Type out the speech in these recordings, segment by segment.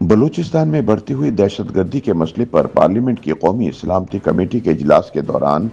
بلوچستان میں بڑھتی ہوئی دہشت گردی کے مسئلے پر پارلیمنٹ کی قومی سلامتی کمیٹی کے اجلاس کے دوران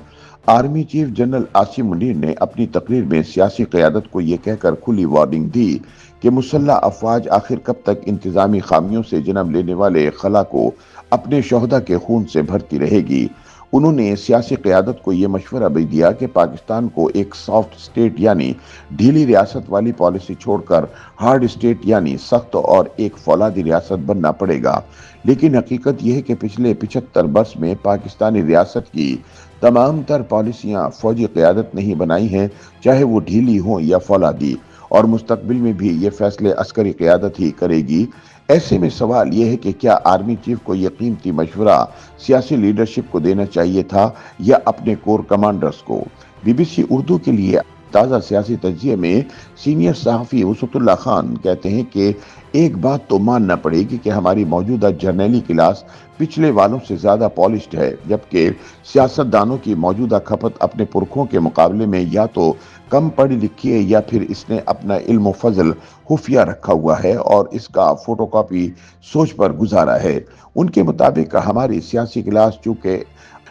army chief general Asim Munir نے اپنی تقریر میں سیاسی قیادت کو یہ کہہ کر کھلی وارننگ دی کہ مسلح افواج آخر کب تک انتظامی خامیوں سے جنم لینے والے خلا کو اپنے شہداء کے خون سے بھرتی رہے گی۔ انہوں نے سیاسی قیادت کو یہ مشورہ بھی دیا کہ پاکستان کو ایک سافٹ سٹیٹ یعنی ڈھیلی ریاست والی پالیسی چھوڑ کر ہارڈ سٹیٹ یعنی سخت اور ایک فولادی ریاست بننا پڑے گا۔ لیکن حقیقت یہ ہے کہ پچھلے 75 برس میں پاکستانی ریاست کی تمام تر پالیسیاں فوجی قیادت نہیں بنائی ہیں، چاہے وہ ڈھیلی ہوں یا فولادی، اور مستقبل میں بھی یہ فیصلے عسکری قیادت ہی کرے گی۔ ایسے میں سوال یہ ہے کہ کیا آرمی چیف کو یہ قیمتی مشورہ سیاسی لیڈرشپ کو دینا چاہیے تھا یا اپنے کور کمانڈرز کو؟ بی بی سی اردو کے لیے تازہ سیاسی تجزیے میں سینئر صحافی وسعت اللہ خان کہتے ہیں کہ ایک بات تو ماننا پڑے گی کہ ہماری موجودہ جرنیلی کلاس پچھلے والوں سے زیادہ پالشڈ ہے، جبکہ سیاستدانوں کی موجودہ کھپت اپنے پرکھوں کے مقابلے میں یا تو کم پڑھی لکھی ہے یا پھر اس نے اپنا علم و فضل خفیہ رکھا ہوا ہے اور اس کا فوٹو کاپی سوچ پر گزارا ہے۔ ان کے مطابق ہماری سیاسی کلاس چونکہ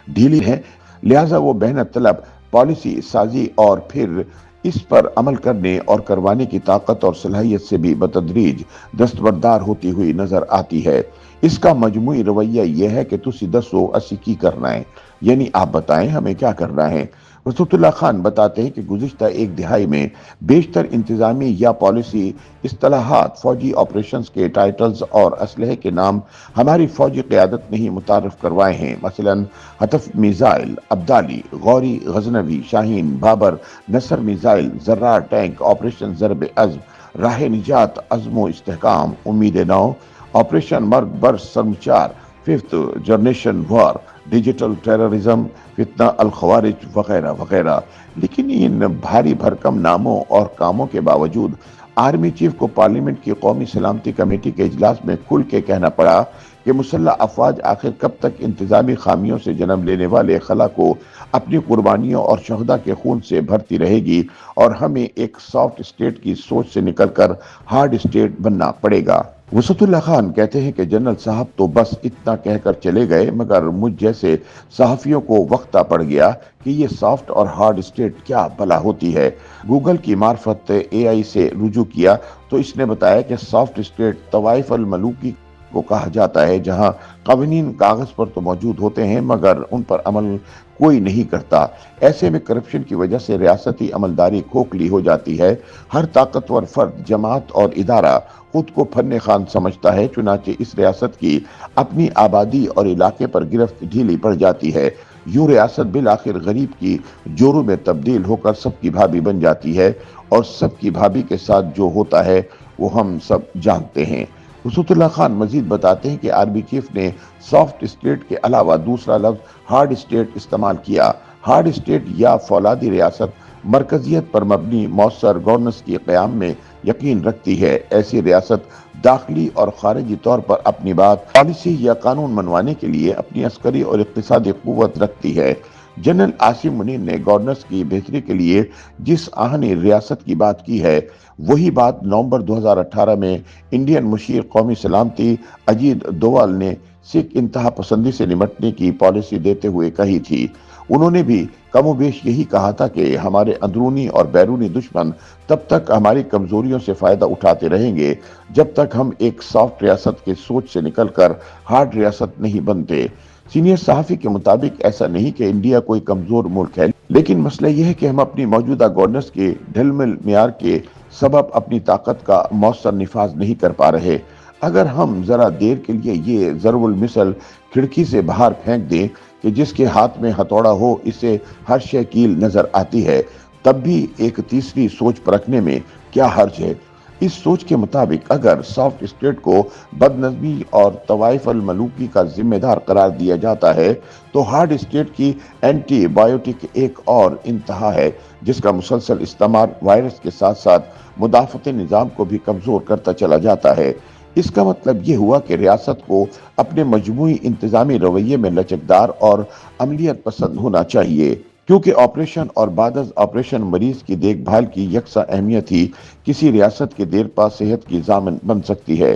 ڈھیلی ہے، لہٰذا وہ محنت طلب پالیسی سازی اور پھر اس پر عمل کرنے اور کروانے کی طاقت اور صلاحیت سے بھی بتدریج دستبردار ہوتی ہوئی نظر آتی ہے۔ اس کا مجموعی رویہ یہ ہے کہ تسی دسو اسی کی کرنا ہے، یعنی آپ بتائیں ہمیں کیا کرنا ہے۔ وسعت اللہ خان بتاتے ہیں کہ گزشتہ ایک دہائی میں بیشتر انتظامی یا پالیسی اصطلاحات، فوجی آپریشنز کے ٹائٹلز اور اسلحے کے نام ہماری فوجی قیادت نے ہی متعارف کروائے ہیں۔ مثلا حتف میزائل، ابدالی، غوری، غزنوی، شاہین، بابر، نصر میزائل، زرار ٹینک، آپریشن ضرب عزم، راہ نجات، عزم و استحکام، امید نو، آپریشن مرگ برس سرمچار، ففتھ جنریشن وار، ڈیجیٹل ٹیررزم، فتنہ الخوارج وغیرہ وغیرہ۔ لیکن ان بھاری بھرکم ناموں اور کاموں کے باوجود آرمی چیف کو پارلیمنٹ کی قومی سلامتی کمیٹی کے اجلاس میں کھل کے کہنا پڑا کہ مسلح افواج آخر کب تک انتظامی خامیوں سے جنم لینے والے خلا کو اپنی قربانیوں اور شہداء کے خون سے بھرتی رہے گی اور ہمیں ایک سافٹ سٹیٹ کی سوچ سے نکل کر ہارڈ سٹیٹ بننا پڑے گا۔ وسعت اللہ خان کہتے ہیں کہ جنرل صاحب تو بس اتنا کہہ کر چلے گئے، مگر مجھ جیسے صحافیوں کو وقت آ پڑ گیا کہ یہ سافٹ اور ہارڈ سٹیٹ کیا بھلا ہوتی ہے۔ گوگل کی معرفت اے آئی سے رجوع کیا تو اس نے بتایا کہ سافٹ سٹیٹ طوائف الملوکی کو کہا جاتا ہے، جہاں قوانین کاغذ پر تو موجود ہوتے ہیں مگر ان پر عمل کوئی نہیں کرتا۔ ایسے میں کرپشن کی وجہ سے ریاستی عملداری کھوکھلی ہو جاتی ہے۔ ہر طاقتور فرد، جماعت اور ادارہ خود کو فن خان سمجھتا ہے، چنانچہ اس ریاست کی اپنی آبادی اور علاقے پر گرفت ڈھیلی پڑ جاتی ہے۔ یوں ریاست بالآخر غریب کی جورو میں تبدیل ہو کر سب کی بھابی بن جاتی ہے، اور سب کی بھابی کے ساتھ جو ہوتا ہے وہ ہم سب جانتے ہیں۔ وسعت اللہ خان مزید بتاتے ہیں کہ آرمی چیف نے سافٹ سٹیٹ کے علاوہ دوسرا لفظ ہارڈ سٹیٹ استعمال کیا۔ ہارڈ سٹیٹ یا فولادی ریاست مرکزیت پر مبنی مؤثر گورننس کے قیام میں یقین رکھتی ہے۔ ایسی ریاست داخلی اور خارجی طور پر اپنی بات، پالیسی یا قانون منوانے کے لیے اپنی عسکری اور اقتصادی قوت رکھتی ہے۔ جنرل عاصم منیر نے گورننس کی بہتری کے لیے جس آہنی ریاست کی بات کی ہے، وہی بات نومبر 2018 میں انڈین مشیر قومی سلامتی اجیت دوول نے سکھ انتہا پسندی سے نمٹنے کی پالیسی دیتے ہوئے کہی تھی۔ انہوں نے بھی کم و بیش یہی کہا تھا کہ ہمارے اندرونی اور بیرونی دشمن تب تک ہماری کمزوریوں سے فائدہ اٹھاتے رہیں گے جب تک ہم ایک سافٹ ریاست کے سوچ سے نکل کر ہارڈ ریاست نہیں بنتے۔ سینئر صحافی کے مطابق ایسا نہیں کہ انڈیا کوئی کمزور ملک ہے، لیکن مسئلہ یہ ہے کہ ہم اپنی موجودہ گورننس کے ڈھل مل معیار کے سبب اپنی طاقت کا مؤثر نفاذ نہیں کر پا رہے۔ اگر ہم ذرا دیر کے لیے یہ ضرب المثل کھڑکی سے باہر پھینک دیں کہ جس کے ہاتھ میں ہتھوڑا ہو اسے ہر شے کیل نظر آتی ہے، تب بھی ایک تیسری سوچ پرکھنے میں کیا حرج ہے؟ اس سوچ کے مطابق اگر سافٹ اسٹیٹ کو بدنظمی اور طوائف الملوکی کا ذمہ دار قرار دیا جاتا ہے تو ہارڈ اسٹیٹ کی اینٹی بایوٹک ایک اور انتہا ہے جس کا مسلسل استعمال وائرس کے ساتھ ساتھ مدافعتی نظام کو بھی کمزور کرتا چلا جاتا ہے۔ اس کا مطلب یہ ہوا کہ ریاست کو اپنے مجموعی انتظامی رویے میں لچکدار اور عملیات پسند ہونا چاہیے، کیونکہ آپریشن اور بعد از آپریشن مریض کی دیکھ بھال کی یکساں اہمیت ہی کسی ریاست کے دیرپا صحت کی ضامن بن سکتی ہے۔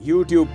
YouTube